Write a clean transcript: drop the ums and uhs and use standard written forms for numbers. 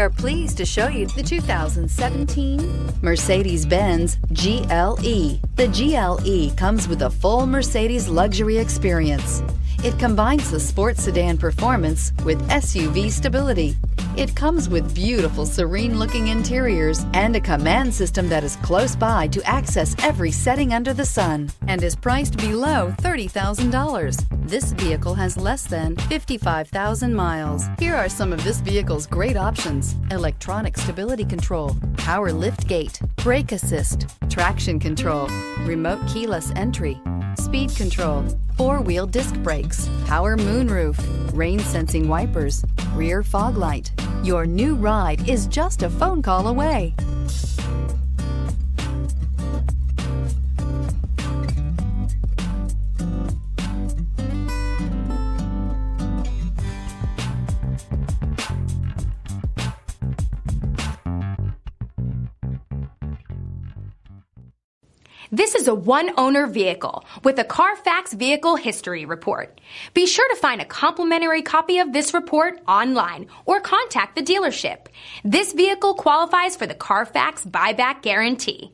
We are pleased to show you the 2017 Mercedes-Benz GLE. The GLE comes with a full Mercedes luxury experience. It combines the sports sedan performance with SUV stability. It comes with beautiful, serene-looking interiors and a command system that is close by to access every setting under the sun, and is priced below $30,000. This vehicle has less than 55,000 miles. Here are some of this vehicle's great options: electronic stability control, power liftgate, brake assist, traction control, remote keyless entry, speed control, four-wheel disc brakes, power moonroof, rain-sensing wipers, rear fog light. Your new ride is just a phone call away. This is a one-owner vehicle with a Carfax Vehicle History Report. Be sure to find a complimentary copy of this report online or contact the dealership. This vehicle qualifies for the Carfax Buyback Guarantee.